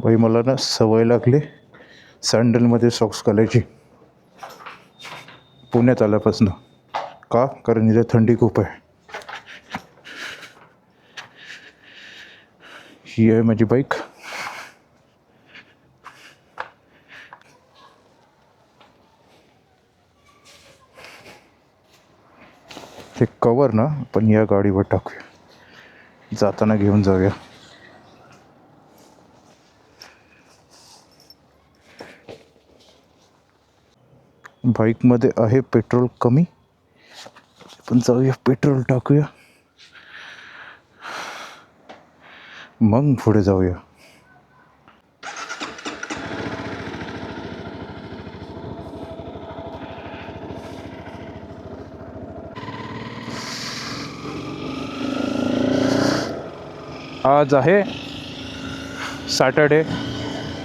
भाई मला ना सवय लागली सँडलमध्ये सॉक्स घालायची पुण्यात आल्यापासून. का? कारण इथे थंडी खूप आहे. ही आहे माझी बाईक. ते कवर ना पण या गाडीवर टाकूया, जाताना घेऊन जाऊया. बाईकमध्ये आहे पेट्रोल कमी, पण जाऊया पेट्रोल टाकूया मग पुढे जाऊया. आज आहे सॅटर्डे.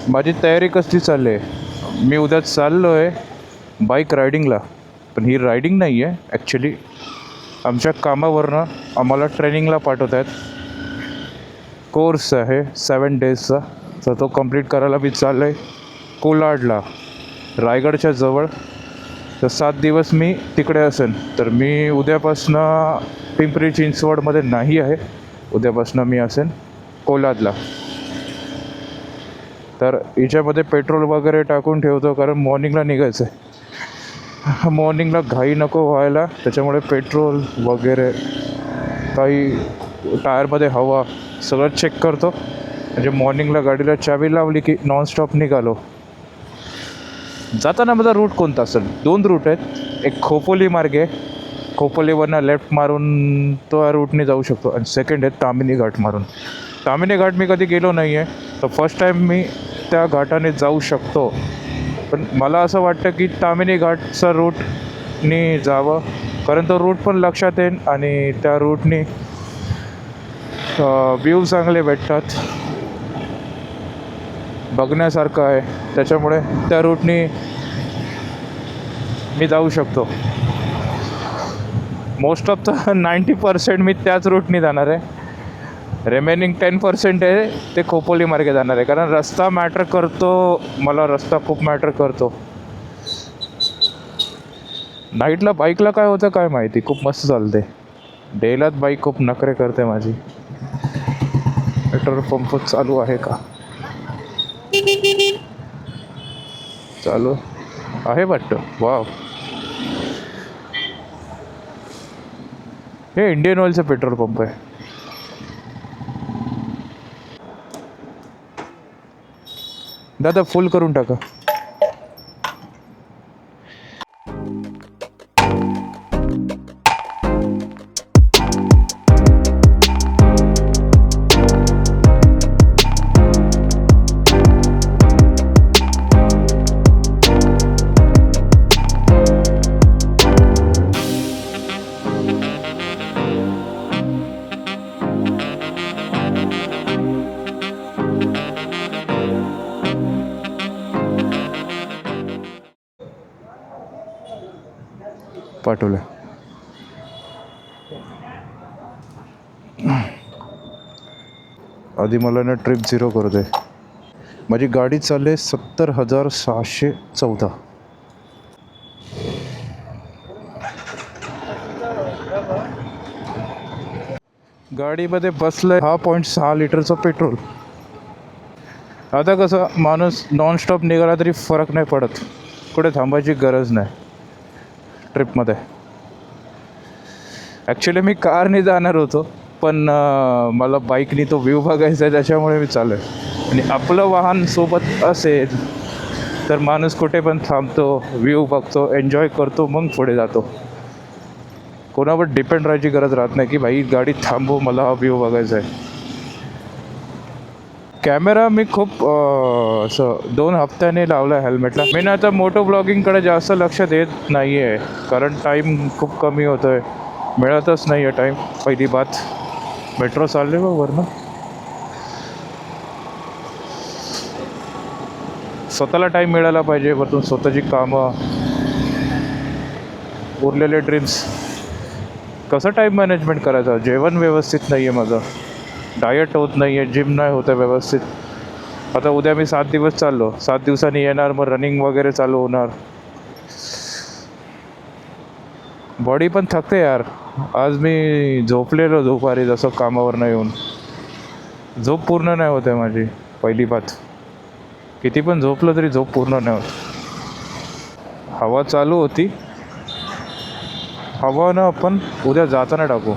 माझी तयारी कसली चालली आहे, मी उद्या चाललो आहे बाईक रायडिंगला. पण ही रायडिंग नाही आहे ॲक्च्युली, आमच्या कामावरनं आम्हाला ट्रेनिंगला पाठवत आहेत. कोर्स आहे 7 डेजचा, तर तो कंप्लीट करायला मी चाललो आहे कोलाडला, रायगडच्या जवळ. तर 7 दिवस मी तिकडे असेन. तर मी उद्यापासनं पिंपरी चिंचवडमध्ये नाही आहे, उद्यापासनं मी असेन कोलाडला. तर हिच्यामध्ये पेट्रोल वगैरे टाकून ठेवतो, कारण मॉर्निंगला निघायचं आहे. मॉर्निंगला घाई नको व्हायला, त्याच्यामुळे पेट्रोल वगैरे काही टायरमध्ये हवा सगळं चेक करतो. म्हणजे मॉर्निंगला गाडीला चावी लावली की नॉनस्टॉप निघालो. जाताना माझा रूट कोणता असेल? 2 रूट आहेत. एक खोपोली मार्गे, खोपोलीवरनं लेफ्ट मारून तो या रूटने जाऊ शकतो, आणि सेकंड आहे तामिनी घाट मारून. तामिनी घाट मी कधी गेलो नाही आहे, तर फर्स्ट टाईम मी त्या घाटाने जाऊ शकतो. पण मला असं वाटतं की तामिनी घाटचा रूटनी जावं, कारण तो रूट पण लक्षात येईल आणि त्या रूटनी व्ह्यू चांगले भेटतात, बघण्यासारखं आहे. त्याच्यामुळे त्या रूटनी मी जाऊ शकतो. मोस्ट ऑफ द 90% मी त्याच रूटनी जाणार आहे. रिमेनिंग 10% आहे ते खोपोली मार्गे जाणार आहे, कारण रस्ता मॅटर करतो. मला रस्ता खूप मॅटर करतो. नाईटला बाईकला काय होतं काय माहिती, खूप मस्त चालते. डेलात बाईक खूप नखरे करते माझी. पेट्रोल पंप चालू आहे का? चालू आहे वाटतं. वाव, हे इंडियन ऑइलचं पेट्रोल पंप आहे. दादा फुल करून टाका. पाठवलं. आधी मला ना ट्रिप 0 करू दे. माझी गाडी चालली 70,614. गाडीमध्ये बसलं 6.6 लिटरचं पेट्रोल. आता कसं माणूस नॉनस्टॉप निघाला तरी फरक नाही पडत, कुठे थांबायची गरज नाही ट्रिपमध्ये. ॲक्च्युली मी कारने जाणार होतो, पण मला बाईकनी तो व्ह्यू बघायचा आहे, त्याच्यामुळे मी चाललो आहे. आणि आपलं वाहन सोबत असेल तर माणूस कुठे पण थांबतो, व्ह्यू बघतो, एन्जॉय करतो, मग पुढे जातो. कोणावर डिपेंड राहायची गरज राहत नाही की भाई गाडी थांबव, मला हा व्ह्यू बघायचा आहे. कॅमेरा मी खूप असं 2 हप्त्याने लावला आहे हेल्मेटला. मी ना आता मोटो ब्लॉगिंगकडे जास्त लक्ष देत नाही आहे, कारण टाईम खूप कमी होतो आहे, मिळतच नाही आहे टाईम. पहिली बात, मेट्रो चालले बघ वरनं. स्वतःला टाईम मिळाला पाहिजे, वरतून स्वतःची कामं, उरलेले ड्रीम्स. कसं टाईम मॅनेजमेंट करायचं? जेवण व्यवस्थित नाही आहे माझं, डायट होत नाही आहे, जिम नाही होत आहे व्यवस्थित. आता उद्या मी 7 दिवस चाललो, 7 दिवसांनी येणार, मग रनिंग वगैरे चालू होणार. बॉडी पण थकते यार. आज मी झोपलेलो दुपारी, जसं कामावरनं येऊन झोप पूर्ण नाही होते माझी. पहिली बात, किती पण झोपलं तरी झोप पूर्ण नाही होत. हवा चालू होती, हवा ना आपण उद्या जाताना टाकू.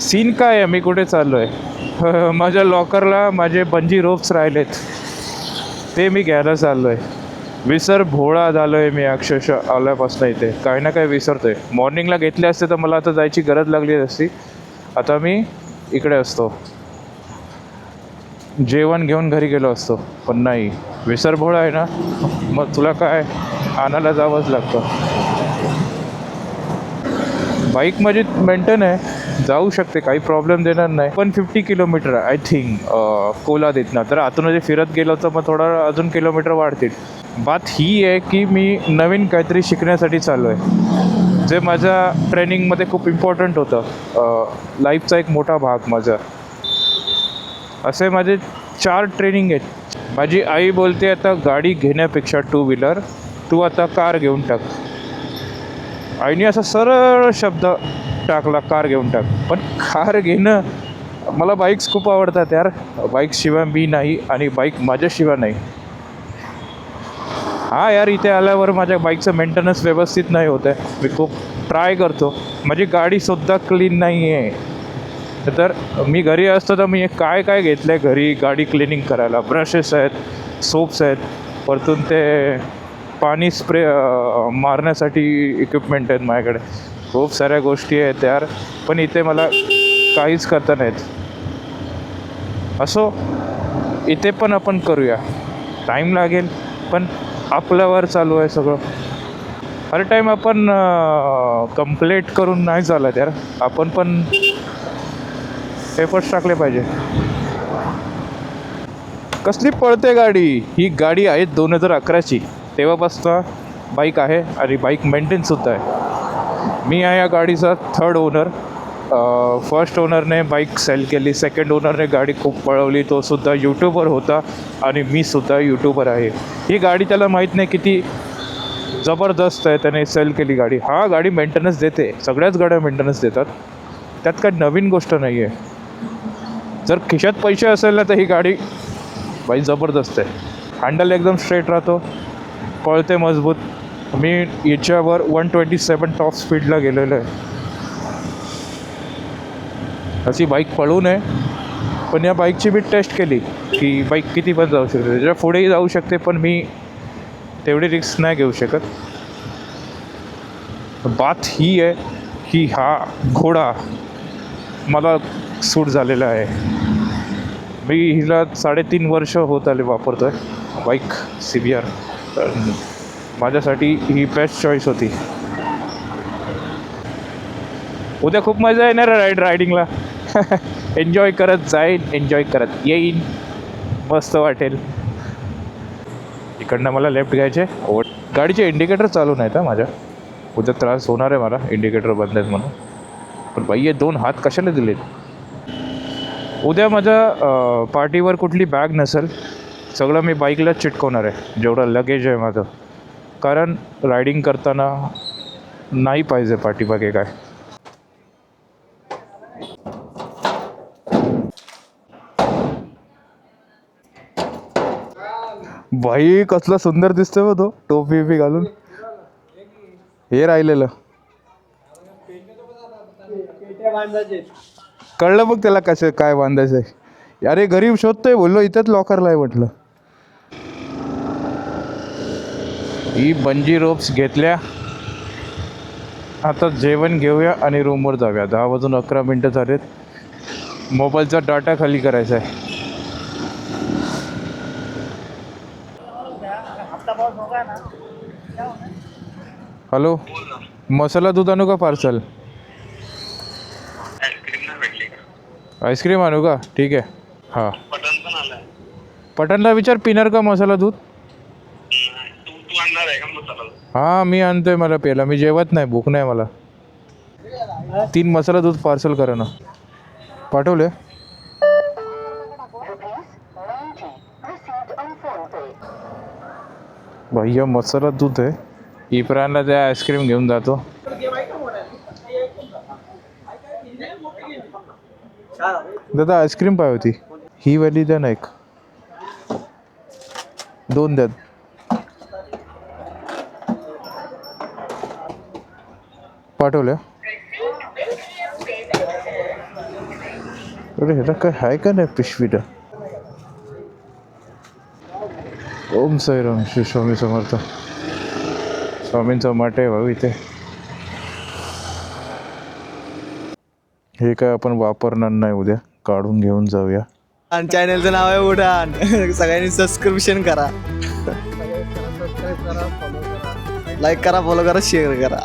सीन काय आहे, मी कुठे चाललो आहे? माझ्या लॉकरला माझे बंजी रोप्स राहिलेत, ते मी घ्यायला चाललो आहे. विसर भोळा झालो आहे मी अक्षरशः आल्यापासून. इथे काही ना काही विसरतोय. मॉर्निंगला घेतले असते तर मला आता जायची गरज लागली असती. आता मी इकडे असतो, जेवण घेऊन घरी गेलो असतो, पण नाही, विसर भोळा आहे ना, मग तुला काय आणायला जावंच लागतं. बाईक माझी मेंटेन आहे, जाऊ शकते, काही प्रॉब्लेम देणार नाही. पण 50 किलोमीटर आय थिंक कोला देतना, तर आतून जे फिरत गेलो तर मग थोडा अजून किलोमीटर वाढतील. बात ही आहे की मी नवीन काहीतरी शिकण्यासाठी चाललो आहे, जे माझ्या ट्रेनिंगमध्ये खूप इम्पॉर्टंट होतं. लाईफचा एक मोठा भाग माझा. असे माझे 4 ट्रेनिंग आहेत. माझी आई बोलते आता गाडी घेण्यापेक्षा 2 व्हीलर तू आता कार घेऊन टाक. आईने असा सरळ शब्द टाकला, कार घेऊन टाक. पण कार घेणं, मला बाईक्स खूप आवडतात यार. बाईक्सशिवाय मी नाही आणि बाईक माझ्याशिवाय नाही. हा यार, इथे आल्यावर माझ्या बाईकचं मेंटेनन्स व्यवस्थित नाही होत आहे. मी खूप ट्राय करतो. माझी गाडीसुद्धा क्लीन नाही आहे. तर मी घरी असतो तर मी काय काय घेतलं आहे घरी गाडी क्लिनिंग करायला. ब्रशेस आहेत, सोप्स आहेत, परतून ते पाणी स्प्रे मारण्यासाठी इक्विपमेंट आहेत माझ्याकडे. खूप साऱ्या गोष्टी आहेत यार, पण इथे मला काहीच करता नाहीत. असो, इथे पण आपण करूया. टाईम लागेल, पण आपल्यावर चालू आहे सगळं. हर टाईम आपण कंप्लीट करून नाही चालत यार. आपण पण एफर्ट्स टाकले पाहिजे. कसली पळते गाडी ही? गाडी आहे 2011ची. तेव्हापासून बाईक आहे आणि बाईक मेंटेनसुद्धा आहे. मी आहे या गाडीचा 3rd ओनर. फर्स्ट ओनरने बाईक सेल केली, सेकंड ओनरने गाडी खूप पळवली, तो सुद्धा यूट्यूबर होता आणि मी सुद्धा यूट्यूबर आहे. ही गाडी त्याला माहीत नाही किती जबरदस्त आहे, त्याने सेल केली गाडी. हा, गाडी मेंटेनन्स देते, सगळ्याच गाड्या मेंटेनन्स देतात, त्यात काही नवीन गोष्ट नाही आहे. जर खिशात पैसे असेल ना तर ही गाडी बाई जबरदस्त आहे. हँडल एकदम स्ट्रेट राहतो, पळते मजबूत. मी याच्यावर 127 टॉप स्पीडला गेलेलो आहे. अशी बाईक पळू नये, पण या बाईकची मी टेस्ट केली की बाईक किती पण जाऊ शकते, त्याच्या पुढेही जाऊ शकते, पण मी तेवढी रिस्क नाही घेऊ शकत. बात ही आहे की हा घोडा मला सूट झालेला आहे. मी हिला 3.5 वर्ष होत आले वापरतो आहे बाईक CBR. तर माझ्यासाठी ही बेस्ट चॉईस होती. उद्या खूप मजा येणार रायडिंगला. एन्जॉय करत जाईन, एन्जॉय करत येईन, मस्त वाटेल. इकडनं मला लेफ्ट घ्यायचे. गाडीचे इंडिकेटर चालू नाहीत हा माझ्या. उद्या त्रास होणार आहे मला, इंडिकेटर बंद आहेत म्हणून. पण बाई, हे 2 हात कशाला दिलेत? उद्या माझ्या पार्टीवर कुठली बॅग नसेल, सगळं मी बाईकलाच चिटकवणार आहे, जेवढं लगेज आहे माझं. कारण रायडिंग करताना नाही पाहिजे पाठीमागे काय. भाई, कसला सुंदर दिसतोय हो तो, टोपी बिपी घालून. हे राहिलेलं कळलं बघ त्याला कसं काय बांधायचं आहे. अरे गरीब शोधतोय, बोललो इथंच लॉकरला आहे म्हटलं. ही बंजी रोप्स घेतल्या. आता जेवण घेऊया आणि रूमवर जाऊया. 10 वाजून 11 मिनटं झालेत. मोबाईलचा डाटा खाली करायचा आहे. हॅलो, मसाला दूध आणू का पार्सल? आईस्क्रीम आणू का? ठीक आहे. हां, पटनला विचार पिणार का मसाला दूध? हां, मी आणतोय, मला प्यायला. मी जेवत नाही, भूक नाही मला. 3 मसाला दूध पार्सल करा ना. पाठवले. भैया मसाला दूध आहे. इफ्रानला त्या आईस्क्रीम घेऊन जातो. दादा आईस्क्रीम पाहिजे होती. ही वाली द्या ना, एक 2 द्या. पाठवल्या. अरे ह्याला काय आहे का नाही पिशवीला. ओम साईराम. श्री स्वामी समर्थ. स्वामींचा मठ आहे भाऊ इथे. हे काय आपण वापरणार नाही, उद्या काढून घेऊन जाऊया. आणि चॅनलचं नाव आहे उडान. सगळ्यांनी सबस्क्रिप्शन करा, लाईक करा, फॉलो करा, शेअर करा.